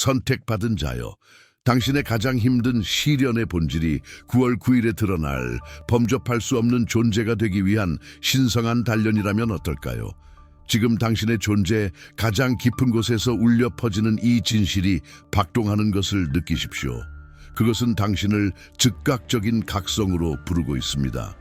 선택받은 자여, 당신의 가장 힘든 시련의 본질이 9월 9일에 드러날 범접할 수 없는 존재가 되기 위한 신성한 단련이라면 어떨까요? 지금 당신의 존재 가장 깊은 곳에서 울려 퍼지는 이 진실이 박동하는 것을 느끼십시오. 그것은 당신을 즉각적인 각성으로 부르고 있습니다.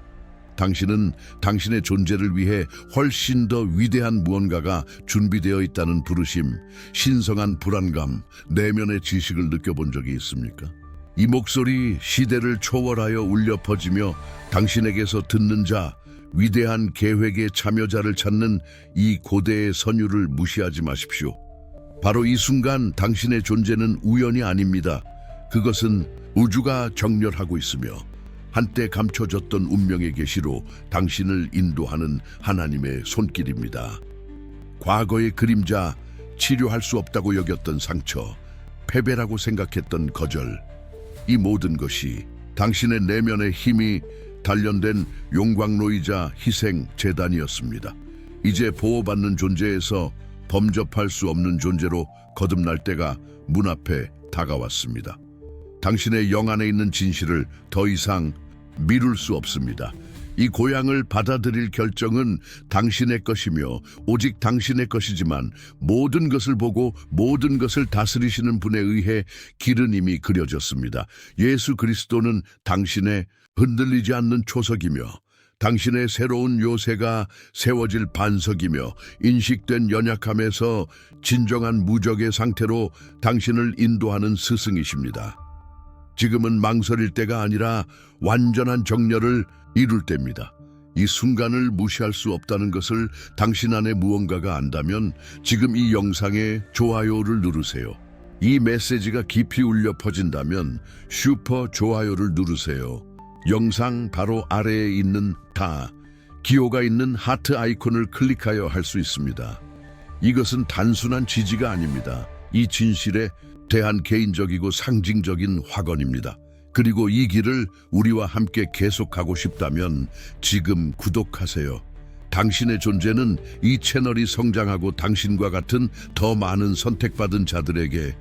당신은 당신의 존재를 위해 훨씬 더 위대한 무언가가 준비되어 있다는 부르심, 신성한 불안감, 내면의 지식을 느껴본 적이 있습니까? 이 목소리 시대를 초월하여 울려 퍼지며 당신에게서 듣는 자, 위대한 계획의 참여자를 찾는 이 고대의 선율을 무시하지 마십시오. 바로 이 순간 당신의 존재는 우연이 아닙니다. 그것은 우주가 정렬하고 있으며 한때 감춰졌던 운명의 계시로 당신을 인도하는 하나님의 손길입니다. 과거의 그림자, 치료할 수 없다고 여겼던 상처, 패배라고 생각했던 거절, 이 모든 것이 당신의 내면의 힘이 단련된 용광로이자 희생 재단이었습니다. 이제 보호받는 존재에서 범접할 수 없는 존재로 거듭날 때가 문 앞에 다가왔습니다. 당신의 영 안에 있는 진실을 더 이상 미룰 수 없습니다. 이 고향을 받아들일 결정은 당신의 것이며 오직 당신의 것이지만 모든 것을 보고 모든 것을 다스리시는 분에 의해 길은 이미 그려졌습니다. 예수 그리스도는 당신의 흔들리지 않는 초석이며 당신의 새로운 요새가 세워질 반석이며 인식된 연약함에서 진정한 무적의 상태로 당신을 인도하는 스승이십니다. 지금은 망설일 때가 아니라 완전한 정렬을 이룰 때입니다. 이 순간을 무시할 수 없다는 것을 당신 안에 무언가가 안다면 지금 이 영상에 좋아요를 누르세요. 이 메시지가 깊이 울려 퍼진다면 슈퍼 좋아요를 누르세요. 영상 바로 아래에 있는 기호가 있는 하트 아이콘을 클릭하여 할 수 있습니다. 이것은 단순한 지지가 아닙니다. 이 진실에 대한 개인적이고 상징적인 확언입니다. 그리고 이 길을 우리와 함께 계속하고 싶다면 지금 구독하세요. 당신의 존재는 이 채널이 성장하고 당신과 같은 더 많은 선택받은 자들에게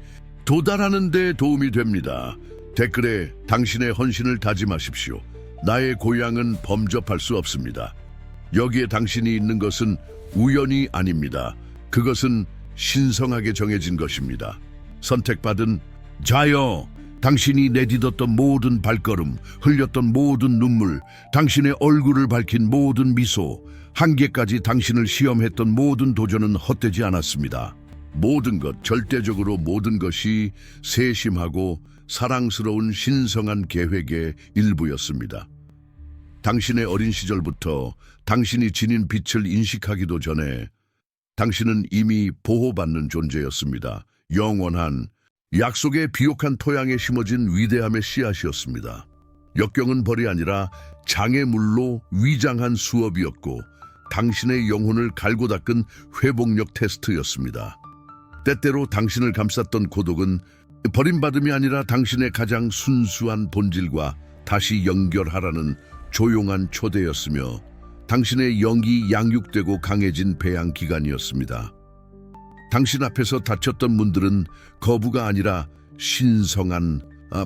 도달하는 데 도움이 됩니다. 댓글에 당신의 헌신을 다짐하십시오. 나의 고향은 범접할 수 없습니다. 여기에 당신이 있는 것은 우연이 아닙니다. 그것은 신성하게 정해진 것입니다. 선택받은 자여, 당신이 내딛었던 모든 발걸음, 흘렸던 모든 눈물, 당신의 얼굴을 밝힌 모든 미소, 한계까지 당신을 시험했던 모든 도전은 헛되지 않았습니다. 모든 것, 절대적으로 모든 것이 세심하고 사랑스러운 신성한 계획의 일부였습니다. 당신의 어린 시절부터 당신이 지닌 빛을 인식하기도 전에 당신은 이미 보호받는 존재였습니다. 영원한 약속의 비옥한 토양에 심어진 위대함의 씨앗이었습니다. 역경은 벌이 아니라 장애물로 위장한 수업이었고 당신의 영혼을 갈고 닦은 회복력 테스트였습니다. 때때로 당신을 감쌌던 고독은 버림받음이 아니라 당신의 가장 순수한 본질과 다시 연결하라는 조용한 초대였으며 당신의 영이 양육되고 강해진 배양 기간이었습니다. 당신 앞에서 닫혔던 문들은 거부가 아니라 신성한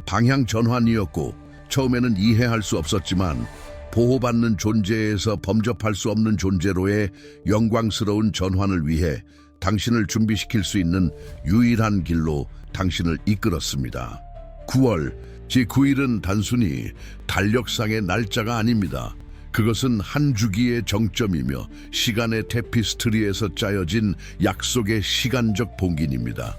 방향 전환이었고 처음에는 이해할 수 없었지만 보호받는 존재에서 범접할 수 없는 존재로의 영광스러운 전환을 위해 당신을 준비시킬 수 있는 유일한 길로 당신을 이끌었습니다. 9월 제9일은 단순히 달력상의 날짜가 아닙니다. 그것은 한 주기의 정점이며 시간의 테피스트리에서 짜여진 약속의 시간적 봉긴입니다.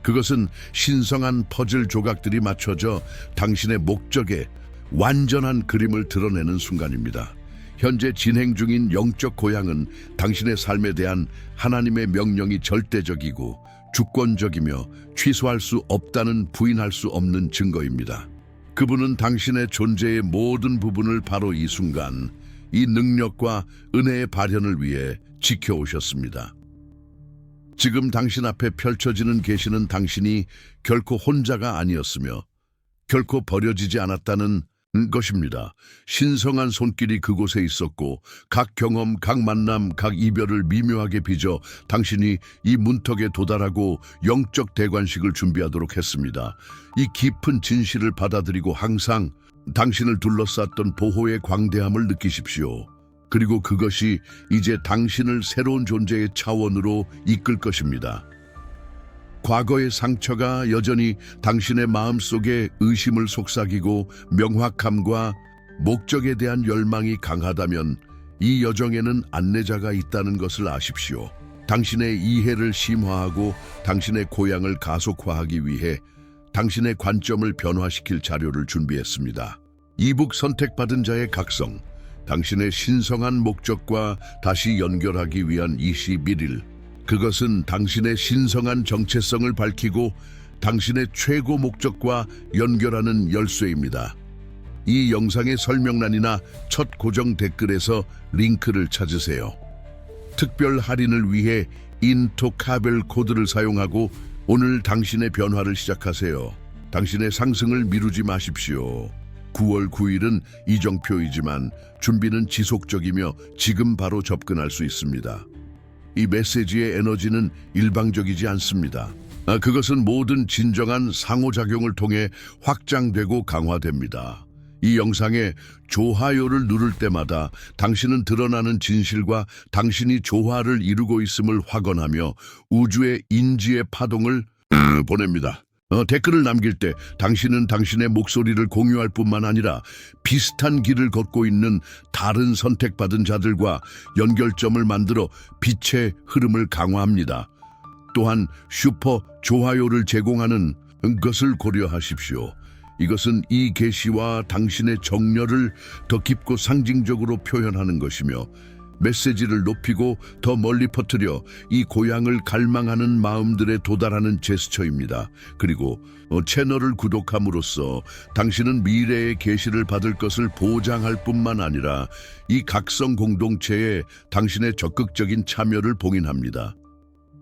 그것은 신성한 퍼즐 조각들이 맞춰져 당신의 목적에 완전한 그림을 드러내는 순간입니다. 현재 진행 중인 영적 고향은 당신의 삶에 대한 하나님의 명령이 절대적이고 주권적이며 취소할 수 없다는 부인할 수 없는 증거입니다. 그분은 당신의 존재의 모든 부분을 바로 이 순간, 이 능력과 은혜의 발현을 위해 지켜오셨습니다. 지금 당신 앞에 펼쳐지는 계시는 당신이 결코 혼자가 아니었으며 결코 버려지지 않았다는 것입니다. 신성한 손길이 그곳에 있었고 각 경험, 각 만남, 각 이별을 미묘하게 빚어 당신이 이 문턱에 도달하고 영적 대관식을 준비하도록 했습니다. 이 깊은 진실을 받아들이고 항상 당신을 둘러쌌던 보호의 광대함을 느끼십시오. 그리고 그것이 이제 당신을 새로운 존재의 차원으로 이끌 것입니다. 과거의 상처가 여전히 당신의 마음속에 의심을 속삭이고 명확함과 목적에 대한 열망이 강하다면 이 여정에는 안내자가 있다는 것을 아십시오. 당신의 이해를 심화하고 당신의 고향을 가속화하기 위해 당신의 관점을 변화시킬 자료를 준비했습니다. 이북 선택받은 자의 각성, 당신의 신성한 목적과 다시 연결하기 위한 21일. 그것은 당신의 신성한 정체성을 밝히고 당신의 최고 목적과 연결하는 열쇠입니다. 이 영상의 설명란이나 첫 고정 댓글에서 링크를 찾으세요. 특별 할인을 위해 인토카벨 코드를 사용하고 오늘 당신의 변화를 시작하세요. 당신의 상승을 미루지 마십시오. 9월 9일은 이정표이지만 준비는 지속적이며 지금 바로 접근할 수 있습니다. 이 메시지의 에너지는 일방적이지 않습니다. 그것은 모든 진정한 상호작용을 통해 확장되고 강화됩니다. 이 영상에 좋아요를 누를 때마다 당신은 드러나는 진실과 당신이 조화를 이루고 있음을 확언하며 우주의 인지의 파동을 보냅니다. 댓글을 남길 때 당신은 당신의 목소리를 공유할 뿐만 아니라 비슷한 길을 걷고 있는 다른 선택받은 자들과 연결점을 만들어 빛의 흐름을 강화합니다. 또한 슈퍼 좋아요를 제공하는 것을 고려하십시오. 이것은 이 계시와 당신의 정열을 더 깊고 상징적으로 표현하는 것이며 메시지를 높이고 더 멀리 퍼뜨려 이 고향을 갈망하는 마음들에 도달하는 제스처입니다. 그리고 채널을 구독함으로써 당신은 미래의 계시를 받을 것을 보장할 뿐만 아니라 이 각성 공동체에 당신의 적극적인 참여를 봉인합니다.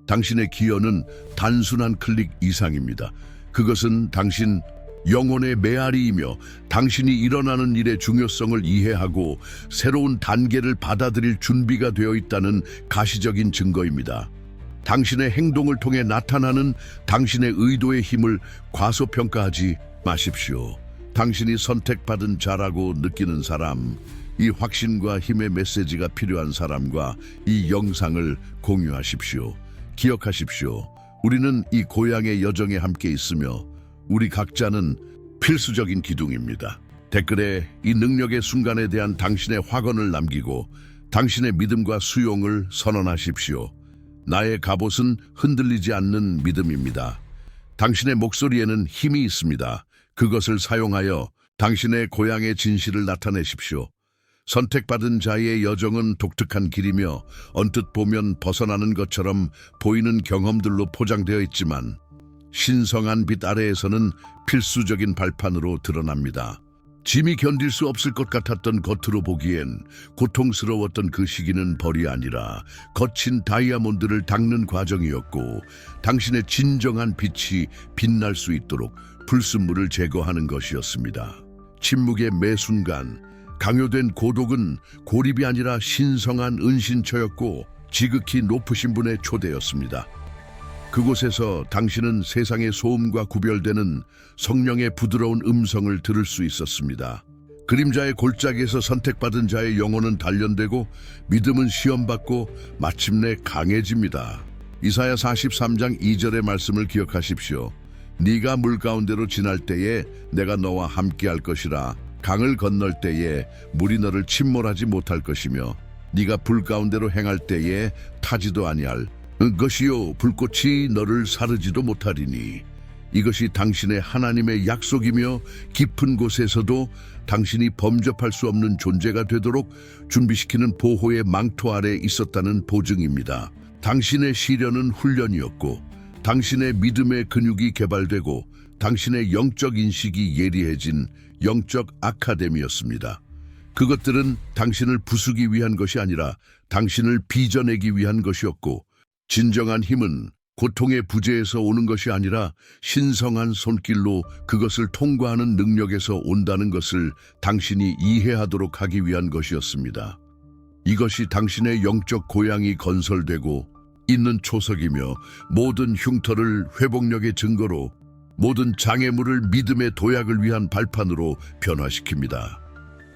당신의 기여는 단순한 클릭 이상입니다. 그것은 당신 영혼의 메아리이며 당신이 일어나는 일의 중요성을 이해하고 새로운 단계를 받아들일 준비가 되어 있다는 가시적인 증거입니다. 당신의 행동을 통해 나타나는 당신의 의도의 힘을 과소평가하지 마십시오. 당신이 선택받은 자라고 느끼는 사람, 이 확신과 힘의 메시지가 필요한 사람과 이 영상을 공유하십시오. 기억하십시오. 우리는 이 고향의 여정에 함께 있으며 우리 각자는 필수적인 기둥입니다. 댓글에 이 능력의 순간에 대한 당신의 확언을 남기고 당신의 믿음과 수용을 선언하십시오. 나의 갑옷은 흔들리지 않는 믿음입니다. 당신의 목소리에는 힘이 있습니다. 그것을 사용하여 당신의 고향의 진실을 나타내십시오. 선택받은 자의 여정은 독특한 길이며 언뜻 보면 벗어나는 것처럼 보이는 경험들로 포장되어 있지만 신성한 빛 아래에서는 필수적인 발판으로 드러납니다. 짐이 견딜 수 없을 것 같았던 겉으로 보기엔 고통스러웠던 그 시기는 벌이 아니라 거친 다이아몬드를 닦는 과정이었고 당신의 진정한 빛이 빛날 수 있도록 불순물을 제거하는 것이었습니다. 침묵의 매 순간 강요된 고독은 고립이 아니라 신성한 은신처였고 지극히 높으신 분의 초대였습니다. 그곳에서 당신은 세상의 소음과 구별되는 성령의 부드러운 음성을 들을 수 있었습니다. 그림자의 골짜기에서 선택받은 자의 영혼은 단련되고 믿음은 시험받고 마침내 강해집니다. 이사야 43장 2절의 말씀을 기억하십시오. 네가 물 가운데로 지날 때에 내가 너와 함께할 것이라. 강을 건널 때에 물이 너를 침몰하지 못할 것이며 네가 불 가운데로 행할 때에 타지도 아니할 것이요 불꽃이 너를 사르지도 못하리니. 이것이 당신의 하나님의 약속이며 깊은 곳에서도 당신이 범접할 수 없는 존재가 되도록 준비시키는 보호의 망토 아래 있었다는 보증입니다. 당신의 시련은 훈련이었고 당신의 믿음의 근육이 개발되고 당신의 영적 인식이 예리해진 영적 아카데미였습니다. 그것들은 당신을 부수기 위한 것이 아니라 당신을 빚어내기 위한 것이었고 진정한 힘은 고통의 부재에서 오는 것이 아니라 신성한 손길로 그것을 통과하는 능력에서 온다는 것을 당신이 이해하도록 하기 위한 것이었습니다. 이것이 당신의 영적 고향이 건설되고 있는 초석이며 모든 흉터를 회복력의 증거로 모든 장애물을 믿음의 도약을 위한 발판으로 변화시킵니다.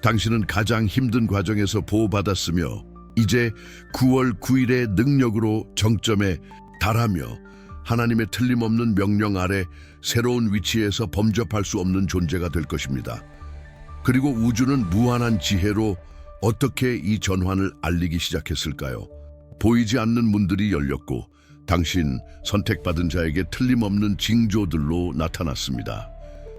당신은 가장 힘든 과정에서 보호받았으며 이제 9월 9일의 능력으로 정점에 달하며 하나님의 틀림없는 명령 아래 새로운 위치에서 범접할 수 없는 존재가 될 것입니다. 그리고 우주는 무한한 지혜로 어떻게 이 전환을 알리기 시작했을까요? 보이지 않는 문들이 열렸고 당신 선택받은 자에게 틀림없는 징조들로 나타났습니다.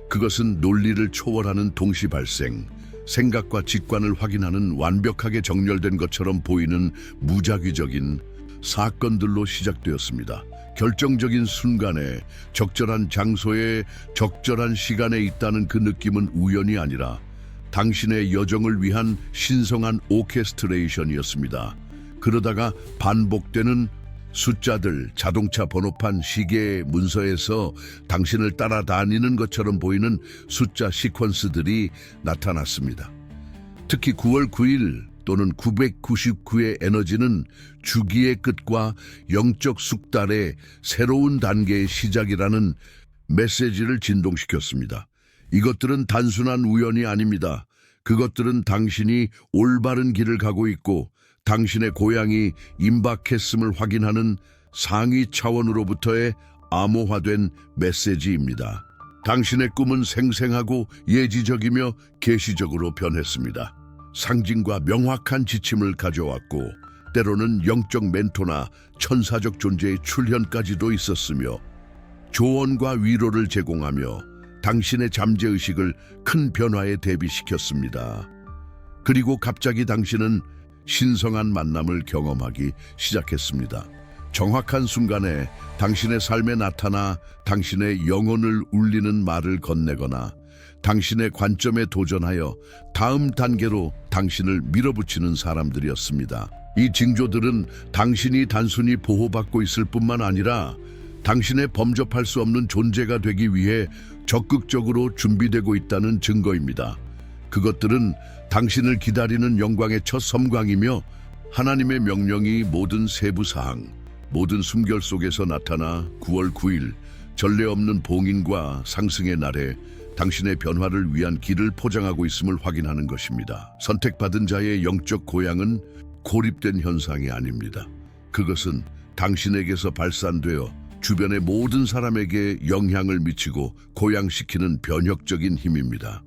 그것은 논리를 초월하는 동시 발생, 생각과 직관을 확인하는 완벽하게 정렬된 것처럼 보이는 무작위적인 사건들로 시작되었습니다. 결정적인 순간에 적절한 장소에 적절한 시간에 있다는 그 느낌은 우연이 아니라 당신의 여정을 위한 신성한 오케스트레이션이었습니다. 그러다가 반복되는 숫자들, 자동차 번호판, 시계 문서에서 당신을 따라다니는 것처럼 보이는 숫자 시퀀스들이 나타났습니다. 특히 9월 9일 또는 999의 에너지는 주기의 끝과 영적 숙달의 새로운 단계의 시작이라는 메시지를 진동시켰습니다. 이것들은 단순한 우연이 아닙니다. 그것들은 당신이 올바른 길을 가고 있고 당신의 고향이 임박했음을 확인하는 상위 차원으로부터의 암호화된 메시지입니다. 당신의 꿈은 생생하고 예지적이며 계시적으로 변했습니다. 상징과 명확한 지침을 가져왔고 때로는 영적 멘토나 천사적 존재의 출현까지도 있었으며 조언과 위로를 제공하며 당신의 잠재의식을 큰 변화에 대비시켰습니다. 그리고 갑자기 당신은 신성한 만남을 경험하기 시작했습니다. 정확한 순간에 당신의 삶에 나타나 당신의 영혼을 울리는 말을 건네거나 당신의 관점에 도전하여 다음 단계로 당신을 밀어붙이는 사람들이었습니다. 이 징조들은 당신이 단순히 보호받고 있을 뿐만 아니라 당신의 범접할 수 없는 존재가 되기 위해 적극적으로 준비되고 있다는 증거입니다. 그것들은 당신을 기다리는 영광의 첫 섬광이며 하나님의 명령이 모든 세부 사항, 모든 숨결 속에서 나타나 9월 9일 전례 없는 봉인과 상승의 날에 당신의 변화를 위한 길을 포장하고 있음을 확인하는 것입니다. 선택받은 자의 영적 고향은 고립된 현상이 아닙니다. 그것은 당신에게서 발산되어 주변의 모든 사람에게 영향을 미치고 고양시키는 변혁적인 힘입니다.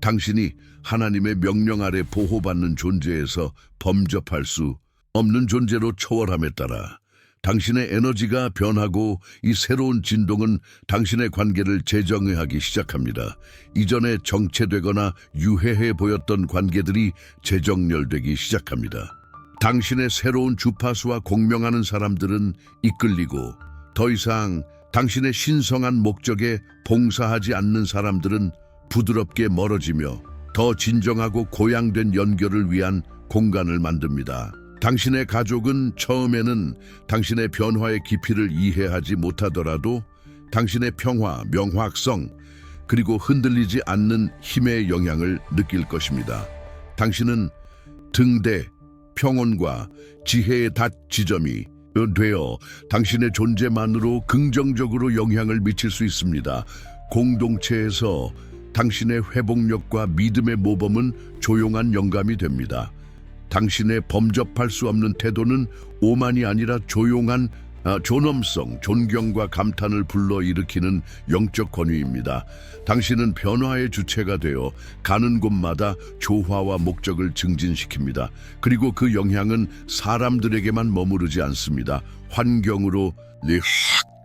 당신이 하나님의 명령 아래 보호받는 존재에서 범접할 수 없는 존재로 초월함에 따라 당신의 에너지가 변하고 이 새로운 진동은 당신의 관계를 재정의하기 시작합니다. 이전에 정체되거나 유해해 보였던 관계들이 재정렬되기 시작합니다. 당신의 새로운 주파수와 공명하는 사람들은 이끌리고 더 이상 당신의 신성한 목적에 봉사하지 않는 사람들은 부드럽게 멀어지며 더 진정하고 고양된 연결을 위한 공간을 만듭니다. 당신의 가족은 처음에는 당신의 변화의 깊이를 이해하지 못하더라도 당신의 평화, 명확성, 그리고 흔들리지 않는 힘의 영향을 느낄 것입니다. 당신은 등대, 평온과 지혜의 닷 지점이 되어 당신의 존재만으로 긍정적으로 영향을 미칠 수 있습니다. 공동체에서 당신의 회복력과 믿음의 모범은 조용한 영감이 됩니다. 당신의 범접할 수 없는 태도는 오만이 아니라 조용한 존엄성, 존경과 감탄을 불러일으키는 영적 권위입니다. 당신은 변화의 주체가 되어 가는 곳마다 조화와 목적을 증진시킵니다. 그리고 그 영향은 사람들에게만 머무르지 않습니다. 환경으로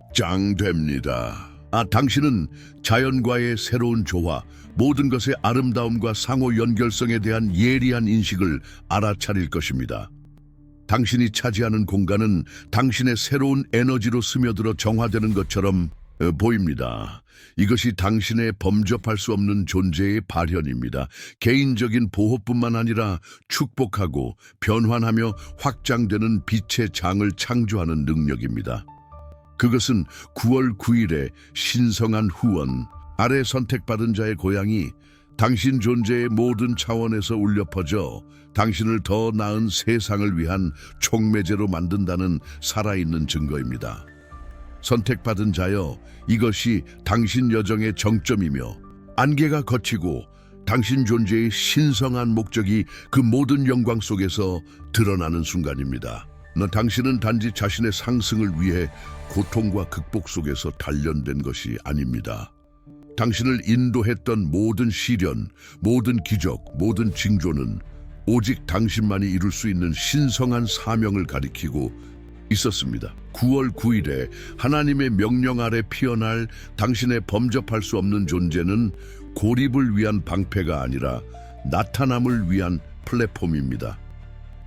확장됩니다. 당신은 자연과의 새로운 조화, 모든 것의 아름다움과 상호 연결성에 대한 예리한 인식을 알아차릴 것입니다. 당신이 차지하는 공간은 당신의 새로운 에너지로 스며들어 정화되는 것처럼 보입니다. 이것이 당신의 범접할 수 없는 존재의 발현입니다. 개인적인 보호뿐만 아니라 축복하고 변환하며 확장되는 빛의 장을 창조하는 능력입니다. 그것은 9월 9일에 신성한 후원, 아래 선택받은 자의 고향이 당신 존재의 모든 차원에서 울려 퍼져 당신을 더 나은 세상을 위한 촉매제로 만든다는 살아있는 증거입니다. 선택받은 자여, 이것이 당신 여정의 정점이며 안개가 걷히고 당신 존재의 신성한 목적이 그 모든 영광 속에서 드러나는 순간입니다. 당신은 단지 자신의 상승을 위해 고통과 극복 속에서 단련된 것이 아닙니다. 당신을 인도했던 모든 시련, 모든 기적, 모든 징조는 오직 당신만이 이룰 수 있는 신성한 사명을 가리키고 있었습니다. 9월 9일에 하나님의 명령 아래 피어날 당신의 범접할 수 없는 존재는 고립을 위한 방패가 아니라 나타남을 위한 플랫폼입니다.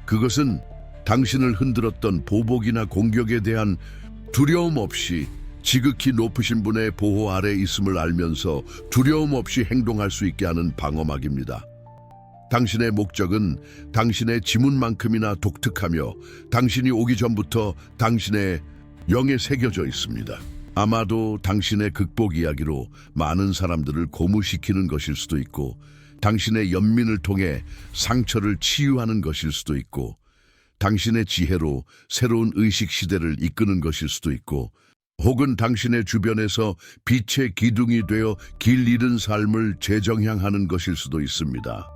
그것은 당신을 흔들었던 보복이나 공격에 대한 두려움 없이 지극히 높으신 분의 보호 아래 있음을 알면서 두려움 없이 행동할 수 있게 하는 방어막입니다. 당신의 목적은 당신의 지문만큼이나 독특하며 당신이 오기 전부터 당신의 영에 새겨져 있습니다. 아마도 당신의 극복 이야기로 많은 사람들을 고무시키는 것일 수도 있고, 당신의 연민을 통해 상처를 치유하는 것일 수도 있고, 당신의 지혜로 새로운 의식 시대를 이끄는 것일 수도 있고, 혹은 당신의 주변에서 빛의 기둥이 되어 길 잃은 삶을 재정향하는 것일 수도 있습니다.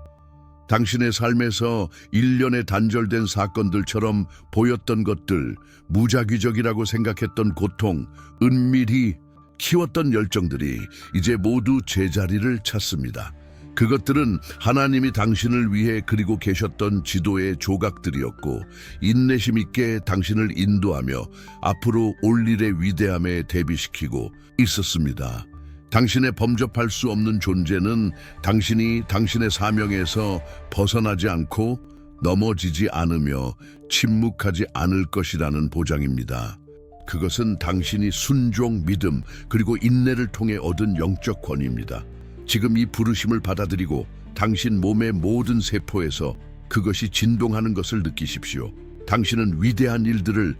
당신의 삶에서 일련의 단절된 사건들처럼 보였던 것들, 무작위적이라고 생각했던 고통, 은밀히 키웠던 열정들이 이제 모두 제자리를 찾습니다. 그것들은 하나님이 당신을 위해 그리고 계셨던 지도의 조각들이었고, 인내심 있게 당신을 인도하며 앞으로 올 일의 위대함에 대비시키고 있었습니다. 당신의 범접할 수 없는 존재는 당신이 당신의 사명에서 벗어나지 않고 넘어지지 않으며 침묵하지 않을 것이라는 보장입니다. 그것은 당신이 순종, 믿음, 그리고 인내를 통해 얻은 영적 권위입니다. 지금 이 부르심을 받아들이고 당신 몸의 모든 세포에서 그것이 진동하는 것을 느끼십시오. 당신은 위대한 일들을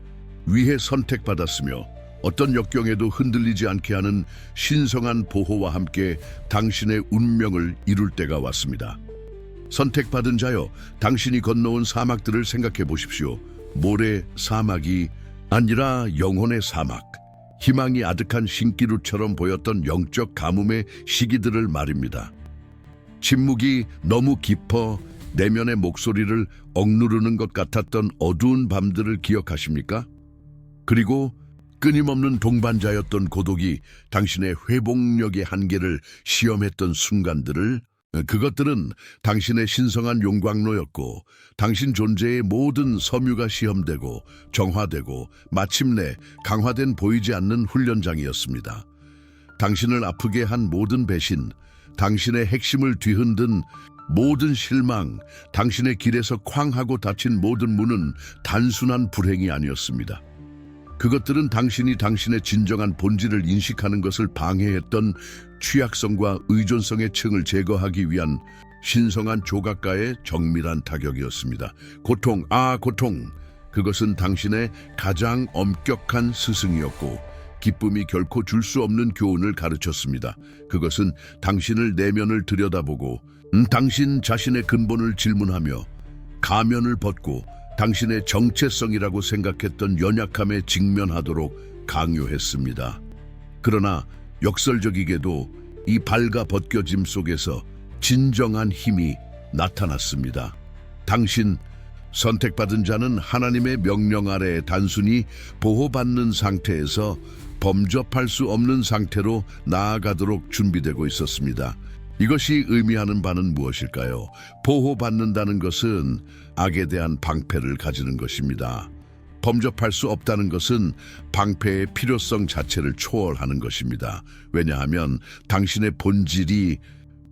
위해 선택받았으며 어떤 역경에도 흔들리지 않게 하는 신성한 보호와 함께 당신의 운명을 이룰 때가 왔습니다. 선택받은 자여, 당신이 건너온 사막들을 생각해 보십시오. 모래 사막이 아니라 영혼의 사막, 희망이 아득한 신기루처럼 보였던 영적 가뭄의 시기들을 말입니다. 침묵이 너무 깊어 내면의 목소리를 억누르는 것 같았던 어두운 밤들을 기억하십니까? 그리고 끊임없는 동반자였던 고독이 당신의 회복력의 한계를 시험했던 순간들을, 그것들은 당신의 신성한 용광로였고, 당신 존재의 모든 섬유가 시험되고 정화되고 마침내 강화된 보이지 않는 훈련장이었습니다. 당신을 아프게 한 모든 배신, 당신의 핵심을 뒤흔든 모든 실망, 당신의 길에서 쾅하고 닫힌 모든 문은 단순한 불행이 아니었습니다. 그것들은 당신이 당신의 진정한 본질을 인식하는 것을 방해했던 취약성과 의존성의 층을 제거하기 위한 신성한 조각가의 정밀한 타격이었습니다. 고통, 고통. 그것은 당신의 가장 엄격한 스승이었고, 기쁨이 결코 줄 수 없는 교훈을 가르쳤습니다. 그것은 당신을 내면을 들여다보고 당신 자신의 근본을 질문하며 가면을 벗고 당신의 정체성이라고 생각했던 연약함에 직면하도록 강요했습니다. 그러나 역설적이게도 이 밝아 벗겨짐 속에서 진정한 힘이 나타났습니다. 당신, 선택받은 자는 하나님의 명령 아래 단순히 보호받는 상태에서 범접할 수 없는 상태로 나아가도록 준비되고 있었습니다. 이것이 의미하는 바는 무엇일까요? 보호받는다는 것은 악에 대한 방패를 가지는 것입니다. 범접할 수 없다는 것은 방패의 필요성 자체를 초월하는 것입니다. 왜냐하면 당신의 본질이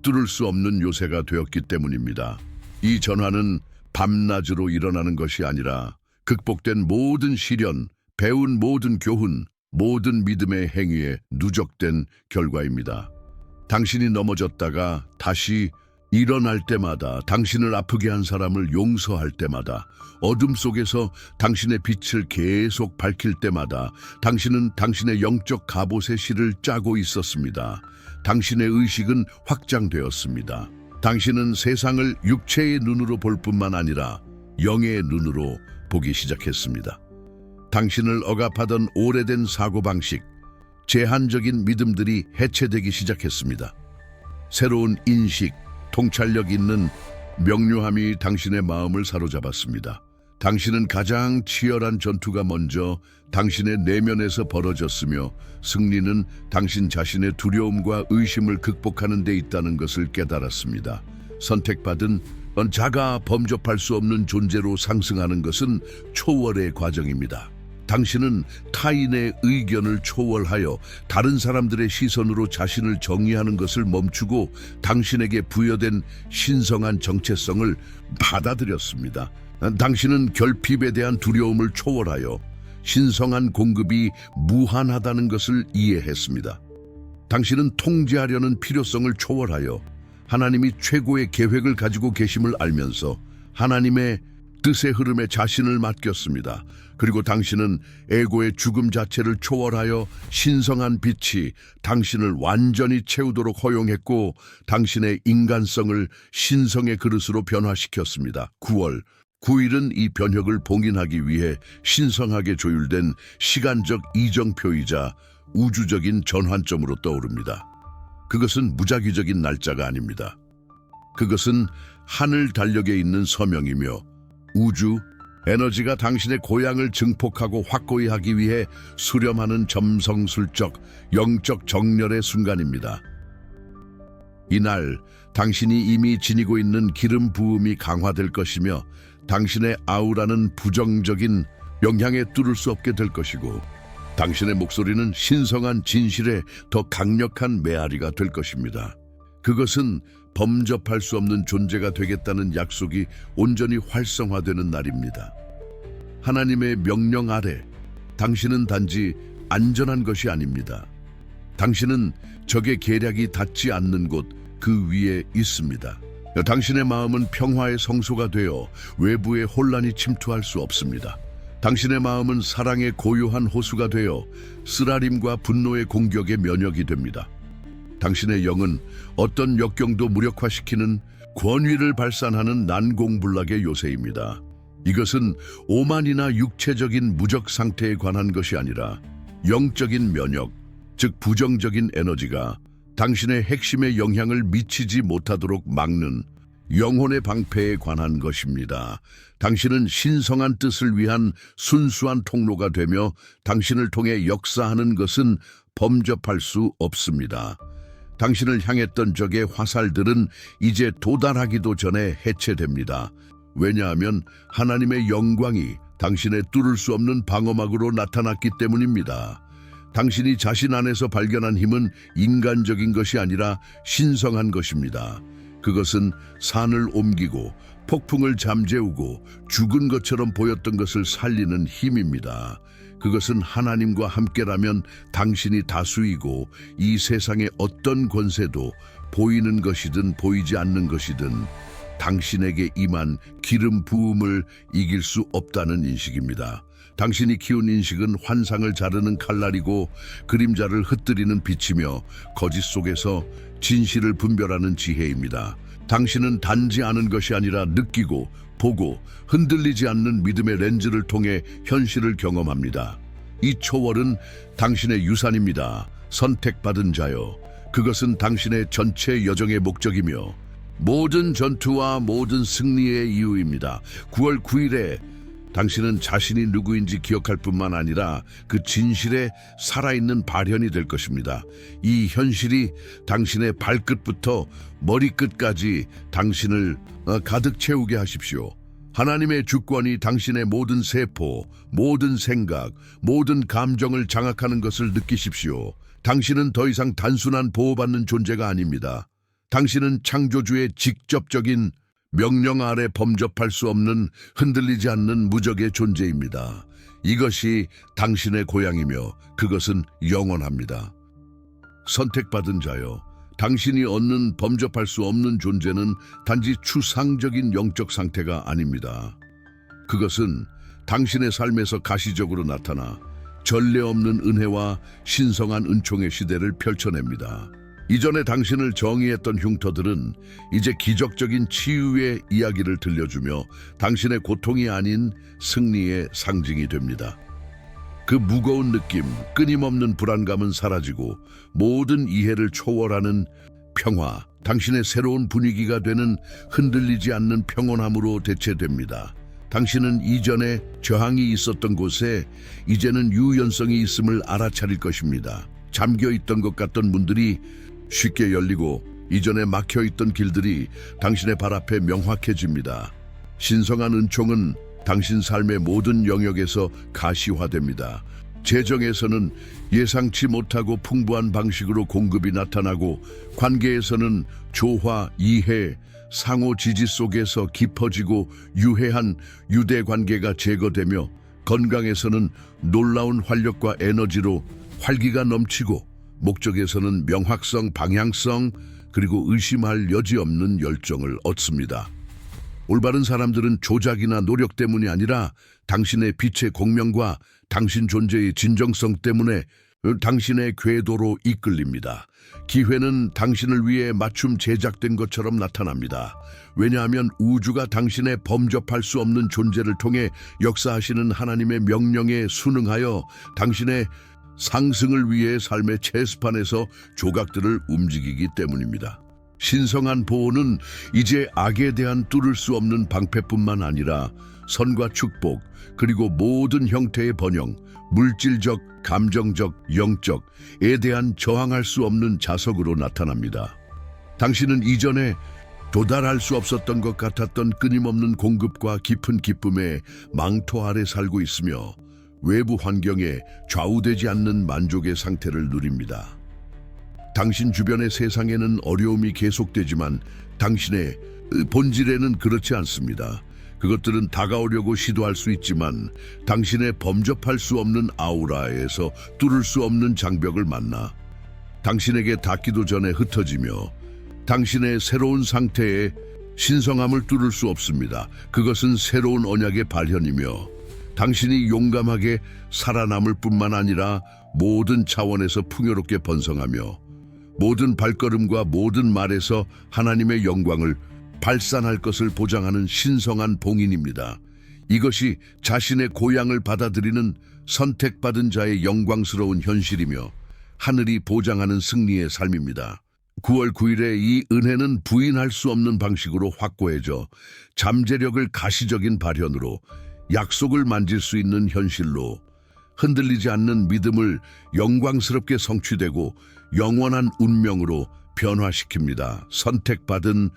뚫을 수 없는 요새가 되었기 때문입니다. 이 전환은 밤낮으로 일어나는 것이 아니라 극복된 모든 시련, 배운 모든 교훈, 모든 믿음의 행위에 누적된 결과입니다. 당신이 넘어졌다가 다시 일어날 때마다, 당신을 아프게 한 사람을 용서할 때마다, 어둠 속에서 당신의 빛을 계속 밝힐 때마다 당신은 당신의 영적 갑옷의 실을 짜고 있었습니다. 당신의 의식은 확장되었습니다. 당신은 세상을 육체의 눈으로 볼 뿐만 아니라 영의 눈으로 보기 시작했습니다. 당신을 억압하던 오래된 사고방식, 제한적인 믿음들이 해체되기 시작했습니다. 새로운 인식, 통찰력 있는 명료함이 당신의 마음을 사로잡았습니다. 당신은 가장 치열한 전투가 먼저 당신의 내면에서 벌어졌으며 승리는 당신 자신의 두려움과 의심을 극복하는 데 있다는 것을 깨달았습니다. 선택받은 자가 범접할 수 없는 존재로 상승하는 것은 초월의 과정입니다. 당신은 타인의 의견을 초월하여 다른 사람들의 시선으로 자신을 정의하는 것을 멈추고 당신에게 부여된 신성한 정체성을 받아들였습니다. 당신은 결핍에 대한 두려움을 초월하여 신성한 공급이 무한하다는 것을 이해했습니다. 당신은 통제하려는 필요성을 초월하여 하나님이 최고의 계획을 가지고 계심을 알면서 하나님의 뜻의 흐름에 자신을 맡겼습니다. 그리고 당신은 에고의 죽음 자체를 초월하여 신성한 빛이 당신을 완전히 채우도록 허용했고 당신의 인간성을 신성의 그릇으로 변화시켰습니다. 9월 9일은 이 변혁을 봉인하기 위해 신성하게 조율된 시간적 이정표이자 우주적인 전환점으로 떠오릅니다. 그것은 무작위적인 날짜가 아닙니다. 그것은 하늘 달력에 있는 서명이며 우주, 에너지가 당신의 고향을 증폭하고 확고히 하기 위해 수렴하는 점성술적, 영적 정렬의 순간입니다. 이날 당신이 이미 지니고 있는 기름 부음이 강화될 것이며 당신의 아우라는 부정적인 영향에 뚫을 수 없게 될 것이고 당신의 목소리는 신성한 진실에 더 강력한 메아리가 될 것입니다. 그것은 범접할 수 없는 존재가 되겠다는 약속이 온전히 활성화되는 날입니다. 하나님의 명령 아래 당신은 단지 안전한 것이 아닙니다. 당신은 적의 계략이 닿지 않는 곳 그 위에 있습니다. 당신의 마음은 평화의 성소가 되어 외부의 혼란이 침투할 수 없습니다. 당신의 마음은 사랑의 고요한 호수가 되어 쓰라림과 분노의 공격에 면역이 됩니다. 당신의 영은 어떤 역경도 무력화시키는 권위를 발산하는 난공불락의 요새입니다. 이것은 오만이나 육체적인 무적 상태에 관한 것이 아니라 영적인 면역, 즉 부정적인 에너지가 당신의 핵심에 영향을 미치지 못하도록 막는 영혼의 방패에 관한 것입니다. 당신은 신성한 뜻을 위한 순수한 통로가 되며 당신을 통해 역사하는 것은 범접할 수 없습니다. 당신을 향했던 적의 화살들은 이제 도달하기도 전에 해체됩니다. 왜냐하면 하나님의 영광이 당신의 뚫을 수 없는 방어막으로 나타났기 때문입니다. 당신이 자신 안에서 발견한 힘은 인간적인 것이 아니라 신성한 것입니다. 그것은 산을 옮기고 폭풍을 잠재우고 죽은 것처럼 보였던 것을 살리는 힘입니다. 그것은 하나님과 함께라면 당신이 다수이고 이 세상의 어떤 권세도 보이는 것이든 보이지 않는 것이든 당신에게 임한 기름 부음을 이길 수 없다는 인식입니다. 당신이 키운 인식은 환상을 자르는 칼날이고 그림자를 흩뜨리는 빛이며 거짓 속에서 진실을 분별하는 지혜입니다. 당신은 단지 아는 것이 아니라 느끼고 보고 흔들리지 않는 믿음의 렌즈를 통해 현실을 경험합니다. 이 초월은 당신의 유산입니다. 선택받은 자여, 그것은 당신의 전체 여정의 목적이며 모든 전투와 모든 승리의 이유입니다. 9월 9일에 당신은 자신이 누구인지 기억할 뿐만 아니라 그 진실에 살아있는 발현이 될 것입니다. 이 현실이 당신의 발끝부터 머리끝까지 당신을 가득 채우게 하십시오. 하나님의 주권이 당신의 모든 세포, 모든 생각, 모든 감정을 장악하는 것을 느끼십시오. 당신은 더 이상 단순한 보호받는 존재가 아닙니다. 당신은 창조주의 직접적인 명령 아래 범접할 수 없는 흔들리지 않는 무적의 존재입니다. 이것이 당신의 고향이며 그것은 영원합니다. 선택받은 자여, 당신이 얻는 범접할 수 없는 존재는 단지 추상적인 영적 상태가 아닙니다. 그것은 당신의 삶에서 가시적으로 나타나 전례 없는 은혜와 신성한 은총의 시대를 펼쳐냅니다. 이전에 당신을 정의했던 흉터들은 이제 기적적인 치유의 이야기를 들려주며 당신의 고통이 아닌 승리의 상징이 됩니다. 그 무거운 느낌, 끊임없는 불안감은 사라지고 모든 이해를 초월하는 평화, 당신의 새로운 분위기가 되는 흔들리지 않는 평온함으로 대체됩니다. 당신은 이전에 저항이 있었던 곳에 이제는 유연성이 있음을 알아차릴 것입니다. 잠겨있던 것 같던 문들이 쉽게 열리고 이전에 막혀있던 길들이 당신의 발 앞에 명확해집니다. 신성한 은총은 당신 삶의 모든 영역에서 가시화됩니다. 재정에서는 예상치 못하고 풍부한 방식으로 공급이 나타나고, 관계에서는 조화, 이해, 상호 지지 속에서 깊어지고 유해한 유대 관계가 제거되며, 건강에서는 놀라운 활력과 에너지로 활기가 넘치고, 목적에서는 명확성, 방향성, 그리고 의심할 여지 없는 열정을 얻습니다. 올바른 사람들은 조작이나 노력 때문이 아니라 당신의 빛의 공명과 당신 존재의 진정성 때문에 당신의 궤도로 이끌립니다. 기회는 당신을 위해 맞춤 제작된 것처럼 나타납니다. 왜냐하면 우주가 당신의 범접할 수 없는 존재를 통해 역사하시는 하나님의 명령에 순응하여 당신의 상승을 위해 삶의 체스판에서 조각들을 움직이기 때문입니다. 신성한 보호는 이제 악에 대한 뚫을 수 없는 방패뿐만 아니라 선과 축복, 그리고 모든 형태의 번영, 물질적, 감정적, 영적에 대한 저항할 수 없는 자석으로 나타납니다. 당신은 이전에 도달할 수 없었던 것 같았던 끊임없는 공급과 깊은 기쁨의 망토 아래 살고 있으며, 외부 환경에 좌우되지 않는 만족의 상태를 누립니다. 당신 주변의 세상에는 어려움이 계속되지만 당신의 본질에는 그렇지 않습니다. 그것들은 다가오려고 시도할 수 있지만 당신의 범접할 수 없는 아우라에서 뚫을 수 없는 장벽을 만나 당신에게 닿기도 전에 흩어지며, 당신의 새로운 상태에 신성함을 뚫을 수 없습니다. 그것은 새로운 언약의 발현이며, 당신이 용감하게 살아남을 뿐만 아니라 모든 차원에서 풍요롭게 번성하며 모든 발걸음과 모든 말에서 하나님의 영광을 발산할 것을 보장하는 신성한 봉인입니다. 이것이 자신의 고향을 받아들이는 선택받은 자의 영광스러운 현실이며 하늘이 보장하는 승리의 삶입니다. 9월 9일에 이 은혜는 부인할 수 없는 방식으로 확고해져 잠재력을 가시적인 발현으로, 약속을 만질 수 있는 현실로, 흔들리지 않는 믿음을 영광스럽게 성취되고 영원한 운명으로 변화시킵니다. 선택받은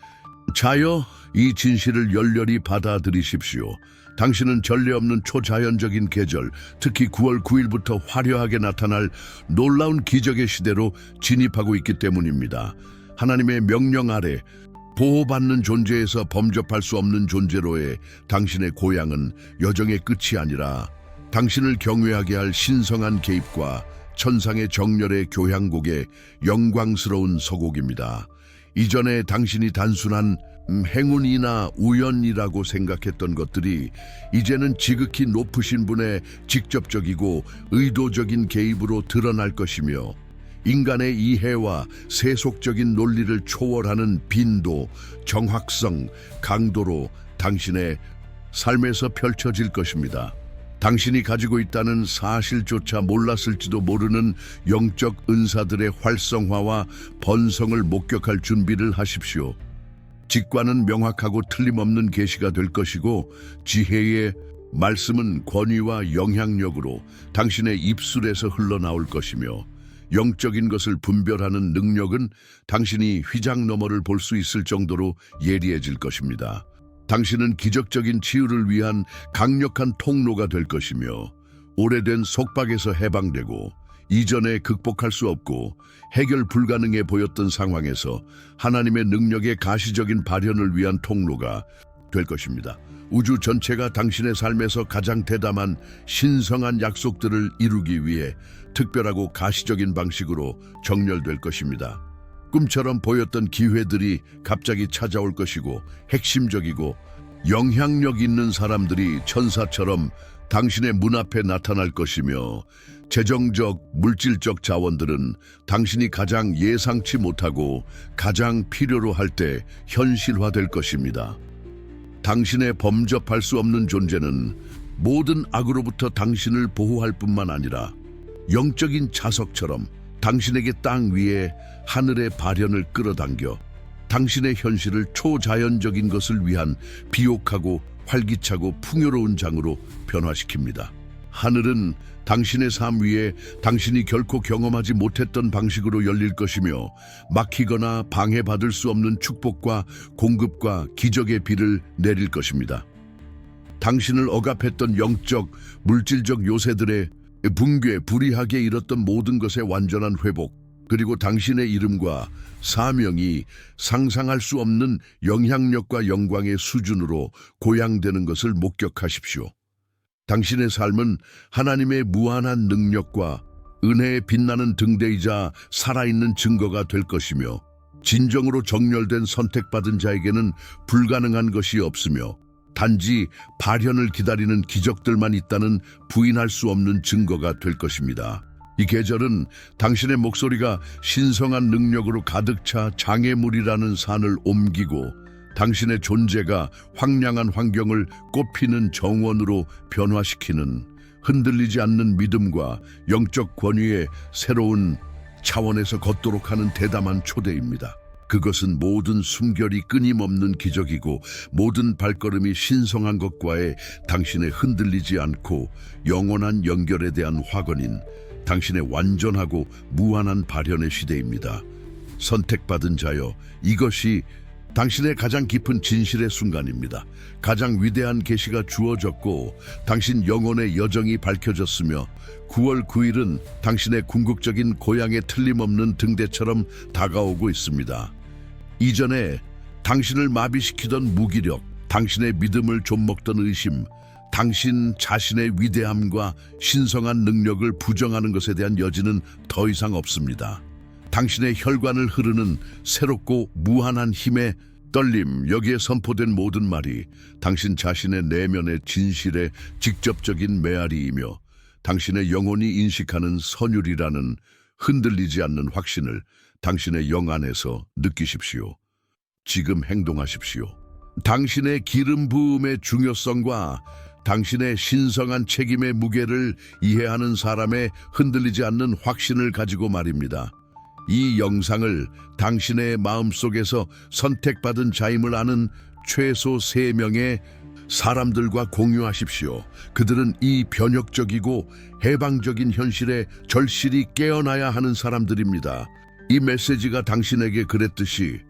자여, 이 진실을 열렬히 받아들이십시오. 당신은 전례 없는 초자연적인 계절, 특히 9월 9일부터 화려하게 나타날 놀라운 기적의 시대로 진입하고 있기 때문입니다. 하나님의 명령 아래 보호받는 존재에서 범접할 수 없는 존재로의 당신의 고향은 여정의 끝이 아니라 당신을 경외하게 할 신성한 개입과 천상의 정렬의 교향곡의 영광스러운 서곡입니다. 이전에 당신이 단순한 행운이나 우연이라고 생각했던 것들이 이제는 지극히 높으신 분의 직접적이고 의도적인 개입으로 드러날 것이며, 인간의 이해와 세속적인 논리를 초월하는 빈도, 정확성, 강도로 당신의 삶에서 펼쳐질 것입니다. 당신이 가지고 있다는 사실조차 몰랐을지도 모르는 영적 은사들의 활성화와 번성을 목격할 준비를 하십시오. 직관은 명확하고 틀림없는 계시가 될 것이고, 지혜의 말씀은 권위와 영향력으로 당신의 입술에서 흘러나올 것이며, 영적인 것을 분별하는 능력은 당신이 휘장 너머를 볼 수 있을 정도로 예리해질 것입니다. 당신은 기적적인 치유를 위한 강력한 통로가 될 것이며, 오래된 속박에서 해방되고 이전에 극복할 수 없고 해결 불가능해 보였던 상황에서 하나님의 능력의 가시적인 발현을 위한 통로가 될 것입니다. 우주 전체가 당신의 삶에서 가장 대담한 신성한 약속들을 이루기 위해 특별하고 가시적인 방식으로 정렬될 것입니다. 꿈처럼 보였던 기회들이 갑자기 찾아올 것이고, 핵심적이고 영향력 있는 사람들이 천사처럼 당신의 문 앞에 나타날 것이며, 재정적, 물질적 자원들은 당신이 가장 예상치 못하고 가장 필요로 할 때 현실화될 것입니다. 당신의 범접할 수 없는 존재는 모든 악으로부터 당신을 보호할 뿐만 아니라 영적인 자석처럼 당신에게 땅 위에 하늘의 발현을 끌어당겨 당신의 현실을 초자연적인 것을 위한 비옥하고 활기차고 풍요로운 장으로 변화시킵니다. 하늘은 당신의 삶 위에 당신이 결코 경험하지 못했던 방식으로 열릴 것이며, 막히거나 방해받을 수 없는 축복과 공급과 기적의 비를 내릴 것입니다. 당신을 억압했던 영적, 물질적 요새들의 붕괴, 불의하게 잃었던 모든 것의 완전한 회복, 그리고 당신의 이름과 사명이 상상할 수 없는 영향력과 영광의 수준으로 고양되는 것을 목격하십시오. 당신의 삶은 하나님의 무한한 능력과 은혜에 빛나는 등대이자 살아있는 증거가 될 것이며, 진정으로 정렬된 선택받은 자에게는 불가능한 것이 없으며 단지 발현을 기다리는 기적들만 있다는 부인할 수 없는 증거가 될 것입니다. 이 계절은 당신의 목소리가 신성한 능력으로 가득 차 장애물이라는 산을 옮기고, 당신의 존재가 황량한 환경을 꽃피는 정원으로 변화시키는, 흔들리지 않는 믿음과 영적 권위의 새로운 차원에서 걷도록 하는 대담한 초대입니다. 그것은 모든 숨결이 끊임없는 기적이고, 모든 발걸음이 신성한 것과의 당신의 흔들리지 않고 영원한 연결에 대한 확언인 당신의 완전하고 무한한 발현의 시대입니다. 선택받은 자여, 이것이 당신의 가장 깊은 진실의 순간입니다. 가장 위대한 계시가 주어졌고 당신 영혼의 여정이 밝혀졌으며, 9월 9일은 당신의 궁극적인 고향에 틀림없는 등대처럼 다가오고 있습니다. 이전에 당신을 마비시키던 무기력, 당신의 믿음을 좀먹던 의심, 당신 자신의 위대함과 신성한 능력을 부정하는 것에 대한 여지는 더 이상 없습니다. 당신의 혈관을 흐르는 새롭고 무한한 힘의 떨림, 여기에 선포된 모든 말이 당신 자신의 내면의 진실의 직접적인 메아리이며, 당신의 영혼이 인식하는 선율이라는 흔들리지 않는 확신을 당신의 영 안에서 느끼십시오. 지금 행동하십시오. 당신의 기름 부음의 중요성과 당신의 신성한 책임의 무게를 이해하는 사람의 흔들리지 않는 확신을 가지고 말입니다. 이 영상을 당신의 마음속에서 선택받은 자임을 아는 최소 3명의 사람들과 공유하십시오. 그들은 이 변혁적이고 해방적인 현실에 절실히 깨어나야 하는 사람들입니다. 이 메시지가 당신에게 그랬듯이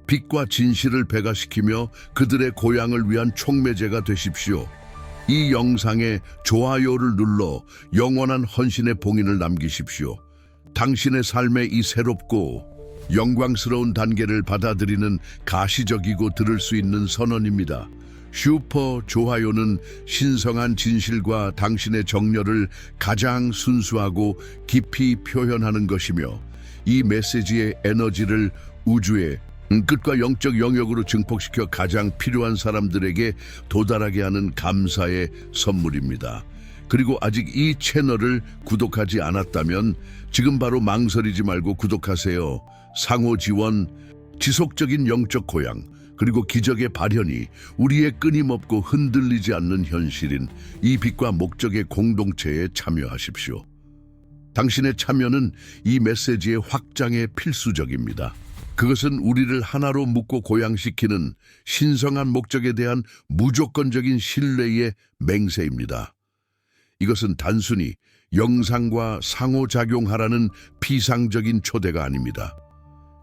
빛과 진실을 배가시키며 그들의 고향을 위한 촉매제가 되십시오. 이 영상에 좋아요를 눌러 영원한 헌신의 봉인을 남기십시오. 당신의 삶의 이 새롭고 영광스러운 단계를 받아들이는 가시적이고 들을 수 있는 선언입니다. 슈퍼 좋아요는 신성한 진실과 당신의 정열을 가장 순수하고 깊이 표현하는 것이며, 이 메시지의 에너지를 우주의 끝과 영적 영역으로 증폭시켜 가장 필요한 사람들에게 도달하게 하는 감사의 선물입니다. 그리고 아직 이 채널을 구독하지 않았다면 지금 바로 망설이지 말고 구독하세요. 상호 지원, 지속적인 영적 고향, 그리고 기적의 발현이 우리의 끊임없고 흔들리지 않는 현실인 이 빛과 목적의 공동체에 참여하십시오. 당신의 참여는 이 메시지의 확장에 필수적입니다. 그것은 우리를 하나로 묶고 고양시키는 신성한 목적에 대한 무조건적인 신뢰의 맹세입니다. 이것은 단순히 영상과 상호작용하라는 피상적인 초대가 아닙니다.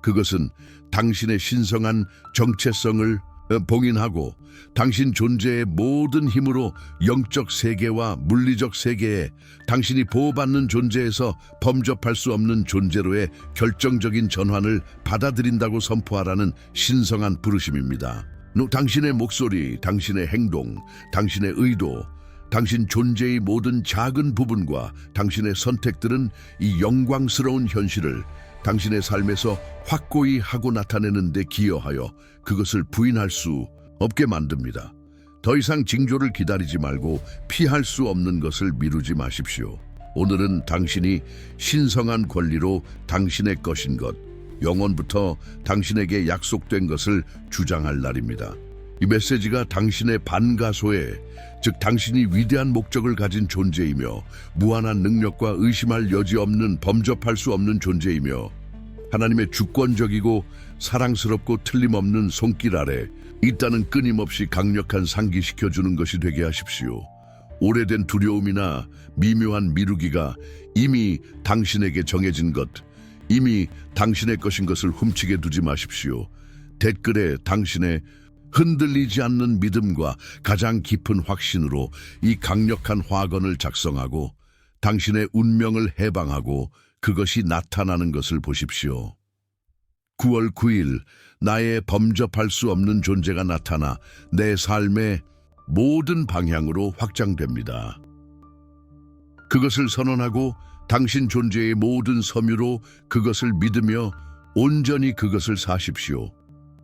그것은 당신의 신성한 정체성을 봉인하고 당신 존재의 모든 힘으로 영적 세계와 물리적 세계에 당신이 보호받는 존재에서 범접할 수 없는 존재로의 결정적인 전환을 받아들인다고 선포하라는 신성한 부르심입니다. 당신의 목소리, 당신의 행동, 당신의 의도, 당신 존재의 모든 작은 부분과 당신의 선택들은 이 영광스러운 현실을 당신의 삶에서 확고히 하고 나타내는 데 기여하여 그것을 부인할 수 없게 만듭니다. 더 이상 징조를 기다리지 말고 피할 수 없는 것을 미루지 마십시오. 오늘은 당신이 신성한 권리로 당신의 것인 것, 영원부터 당신에게 약속된 것을 주장할 날입니다. 이 메시지가 당신의 반가소에, 즉 당신이 위대한 목적을 가진 존재이며 무한한 능력과 의심할 여지 없는 범접할 수 없는 존재이며 하나님의 주권적이고 사랑스럽고 틀림없는 손길 아래 있다는 끊임없이 강력한 상기시켜주는 것이 되게 하십시오. 오래된 두려움이나 미묘한 미루기가 이미 당신에게 정해진 것, 이미 당신의 것인 것을 훔치게 두지 마십시오. 댓글에 당신의 흔들리지 않는 믿음과 가장 깊은 확신으로 이 강력한 화건을 작성하고 당신의 운명을 해방하고 그것이 나타나는 것을 보십시오. 9월 9일 나의 범접할 수 없는 존재가 나타나 내 삶의 모든 방향으로 확장됩니다. 그것을 선언하고 당신 존재의 모든 섬유로 그것을 믿으며 온전히 그것을 사십시오.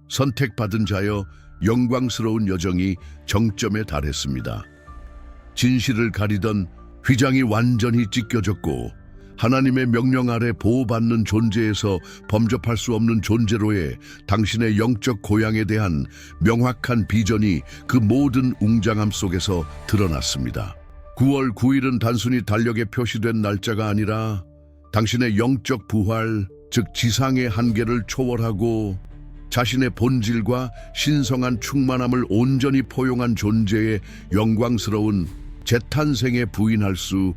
선택받은 자여 영광스러운 여정이 정점에 달했습니다. 진실을 가리던 휘장이 완전히 찢겨졌고 하나님의 명령 아래 보호받는 존재에서 범접할 수 없는 존재로의 당신의 영적 고향에 대한 명확한 비전이 그 모든 웅장함 속에서 드러났습니다. 9월 9일은 단순히 달력에 표시된 날짜가 아니라 당신의 영적 부활, 즉 지상의 한계를 초월하고 자신의 본질과 신성한 충만함을 온전히 포용한 존재의 영광스러운 재탄생에 부인할 수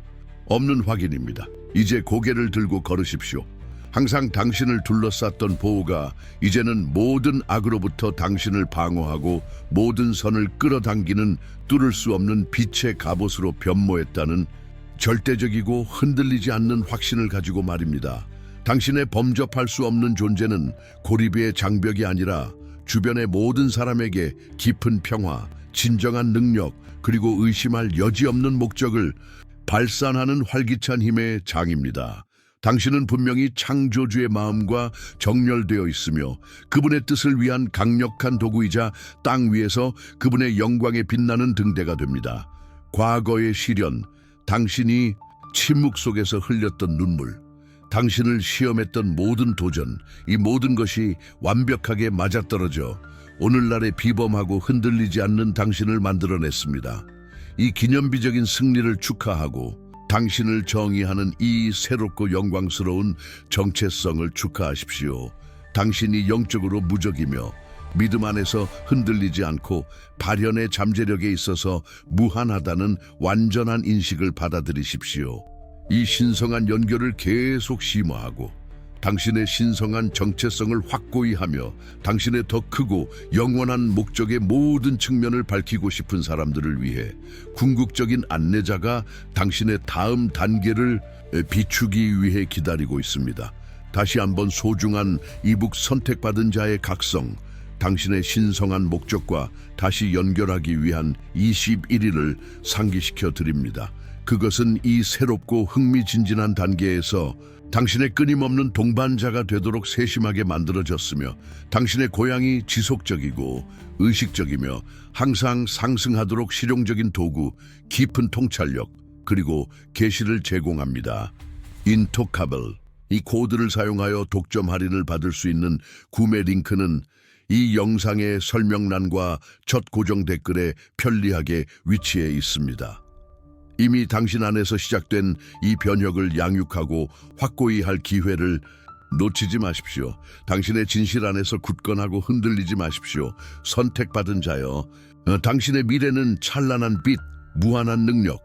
없는 확인입니다. 이제 고개를 들고 걸으십시오. 항상 당신을 둘러쌌던 보호가 이제는 모든 악으로부터 당신을 방어하고 모든 선을 끌어당기는 뚫을 수 없는 빛의 갑옷으로 변모했다는 절대적이고 흔들리지 않는 확신을 가지고 말입니다. 당신의 범접할 수 없는 존재는 고리비의 장벽이 아니라 주변의 모든 사람에게 깊은 평화, 진정한 능력, 그리고 의심할 여지 없는 목적을 발산하는 활기찬 힘의 장입니다. 당신은 분명히 창조주의 마음과 정렬되어 있으며 그분의 뜻을 위한 강력한 도구이자 땅 위에서 그분의 영광에 빛나는 등대가 됩니다. 과거의 시련, 당신이 침묵 속에서 흘렸던 눈물, 당신을 시험했던 모든 도전, 이 모든 것이 완벽하게 맞아떨어져 오늘날의 비범하고 흔들리지 않는 당신을 만들어냈습니다. 이 기념비적인 승리를 축하하고 당신을 정의하는 이 새롭고 영광스러운 정체성을 축하하십시오. 당신이 영적으로 무적이며 믿음 안에서 흔들리지 않고 발현의 잠재력에 있어서 무한하다는 완전한 인식을 받아들이십시오. 이 신성한 연결을 계속 심화하고 당신의 신성한 정체성을 확고히 하며 당신의 더 크고 영원한 목적의 모든 측면을 밝히고 싶은 사람들을 위해 궁극적인 안내자가 당신의 다음 단계를 비추기 위해 기다리고 있습니다. 다시 한번 소중한 이북 선택받은 자의 각성, 당신의 신성한 목적과 다시 연결하기 위한 21일을 상기시켜 드립니다. 그것은 이 새롭고 흥미진진한 단계에서 당신의 끊임없는 동반자가 되도록 세심하게 만들어졌으며 당신의 고향이 지속적이고 의식적이며 항상 상승하도록 실용적인 도구, 깊은 통찰력, 그리고 계시를 제공합니다. 인토카블, 이 코드를 사용하여 독점 할인을 받을 수 있는 구매 링크는 이 영상의 설명란과 첫 고정 댓글에 편리하게 위치해 있습니다. 이미 당신 안에서 시작된 이 변혁을 양육하고 확고히 할 기회를 놓치지 마십시오. 당신의 진실 안에서 굳건하고 흔들리지 마십시오. 선택받은 자여, 당신의 미래는 찬란한 빛, 무한한 능력,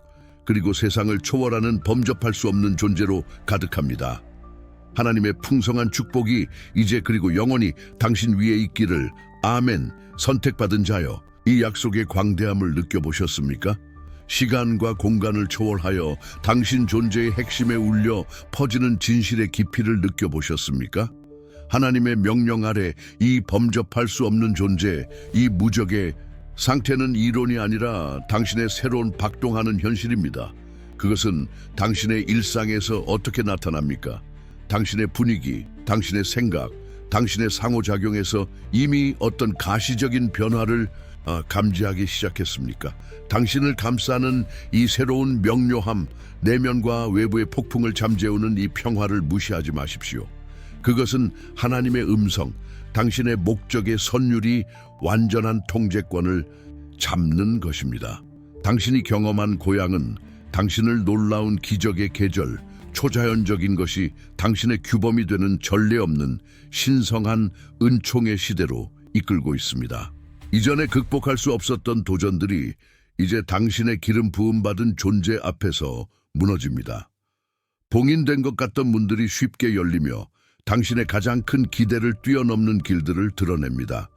그리고 세상을 초월하는 범접할 수 없는 존재로 가득합니다. 하나님의 풍성한 축복이 이제 그리고 영원히 당신 위에 있기를. 아멘. 선택받은 자여, 이 약속의 광대함을 느껴보셨습니까? 시간과 공간을 초월하여 당신 존재의 핵심에 울려 퍼지는 진실의 깊이를 느껴보셨습니까? 하나님의 명령 아래 이 범접할 수 없는 존재, 이 무적의 상태는 이론이 아니라 당신의 새로운 박동하는 현실입니다. 그것은 당신의 일상에서 어떻게 나타납니까? 당신의 분위기, 당신의 생각, 당신의 상호작용에서 이미 어떤 가시적인 변화를 감지하기 시작했습니까? 당신을 감싸는 이 새로운 명료함, 내면과 외부의 폭풍을 잠재우는 이 평화를 무시하지 마십시오. 그것은 하나님의 음성, 당신의 목적의 선율이 완전한 통제권을 잡는 것입니다. 당신이 경험한 고향은 당신을 놀라운 기적의 계절, 초자연적인 것이 당신의 규범이 되는 전례 없는 신성한 은총의 시대로 이끌고 있습니다. 이전에 극복할 수 없었던 도전들이 이제 당신의 기름 부음받은 존재 앞에서 무너집니다. 봉인된 것 같던 문들이 쉽게 열리며 당신의 가장 큰 기대를 뛰어넘는 길들을 드러냅니다.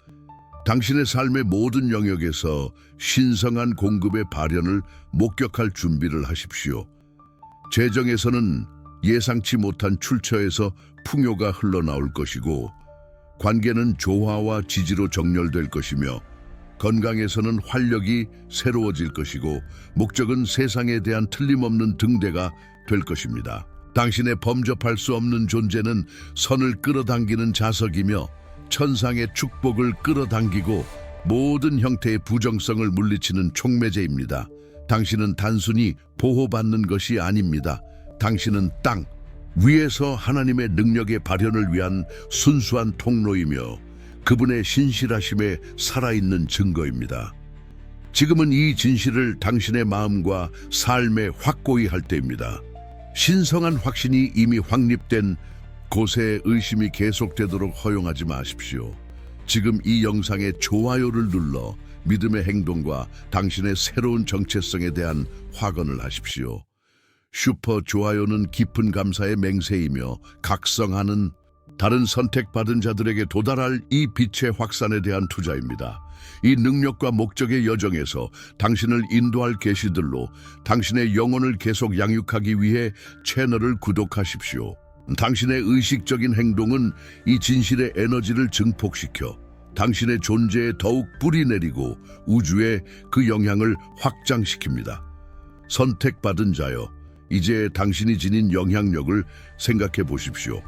당신의 삶의 모든 영역에서 신성한 공급의 발현을 목격할 준비를 하십시오. 재정에서는 예상치 못한 출처에서 풍요가 흘러나올 것이고, 관계는 조화와 지지로 정렬될 것이며, 건강에서는 활력이 새로워질 것이고, 목적은 세상에 대한 틀림없는 등대가 될 것입니다. 당신의 범접할 수 없는 존재는 선을 끌어당기는 자석이며 천상의 축복을 끌어당기고 모든 형태의 부정성을 물리치는 촉매제입니다. 당신은 단순히 보호받는 것이 아닙니다. 당신은 땅 위에서 하나님의 능력의 발현을 위한 순수한 통로이며 그분의 신실하심에 살아있는 증거입니다. 지금은 이 진실을 당신의 마음과 삶에 확고히 할 때입니다. 신성한 확신이 이미 확립된 곳에 의심이 계속되도록 허용하지 마십시오. 지금 이 영상에 좋아요를 눌러 믿음의 행동과 당신의 새로운 정체성에 대한 확언을 하십시오. 슈퍼 좋아요는 깊은 감사의 맹세이며 각성하는 다른 선택받은 자들에게 도달할 이 빛의 확산에 대한 투자입니다. 이 능력과 목적의 여정에서 당신을 인도할 계시들로 당신의 영혼을 계속 양육하기 위해 채널을 구독하십시오. 당신의 의식적인 행동은 이 진실의 에너지를 증폭시켜 당신의 존재에 더욱 뿌리 내리고 우주에 그 영향을 확장시킵니다. 선택받은 자여, 이제 당신이 지닌 영향력을 생각해 보십시오.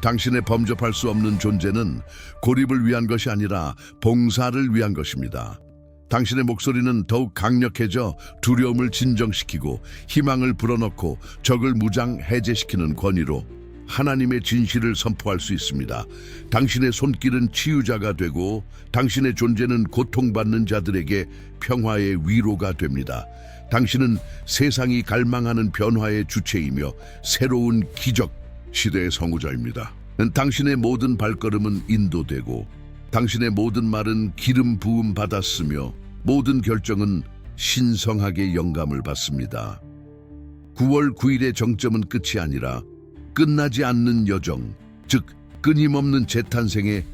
당신의 범접할 수 없는 존재는 고립을 위한 것이 아니라 봉사를 위한 것입니다. 당신의 목소리는 더욱 강력해져 두려움을 진정시키고 희망을 불어넣고 적을 무장 해제시키는 권위로 하나님의 진실을 선포할 수 있습니다. 당신의 손길은 치유자가 되고 당신의 존재는 고통받는 자들에게 평화의 위로가 됩니다. 당신은 세상이 갈망하는 변화의 주체이며 새로운 기적 시대의 선구자입니다. 당신의 모든 발걸음은 인도되고 당신의 모든 말은 기름 부음 받았으며 모든 결정은 신성하게 영감을 받습니다. 9월 9일의 정점은 끝이 아니라 끝나지 않는 여정, 즉 끊임없는 재탄생의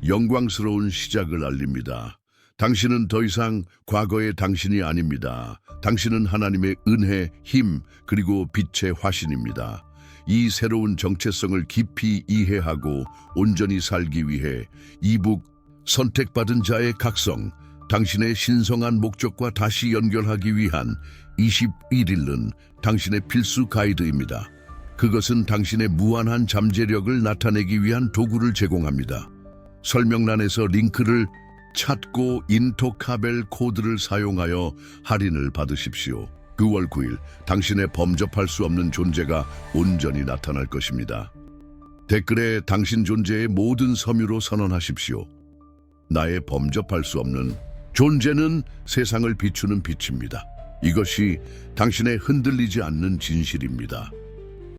영광스러운 시작을 알립니다. 당신은 더 이상 과거의 당신이 아닙니다. 당신은 하나님의 은혜, 힘, 그리고 빛의 화신입니다. 이 새로운 정체성을 깊이 이해하고 온전히 살기 위해 이북 선택받은 자의 각성, 당신의 신성한 목적과 다시 연결하기 위한 21일은 당신의 필수 가이드입니다. 그것은 당신의 무한한 잠재력을 나타내기 위한 도구를 제공합니다. 설명란에서 링크를 찾고 인토카벨 코드를 사용하여 할인을 받으십시오. 9월 9일 당신의 범접할 수 없는 존재가 온전히 나타날 것입니다. 댓글에 당신 존재의 모든 섬유로 선언하십시오. 나의 범접할 수 없는 존재는 세상을 비추는 빛입니다. 이것이 당신의 흔들리지 않는 진실입니다.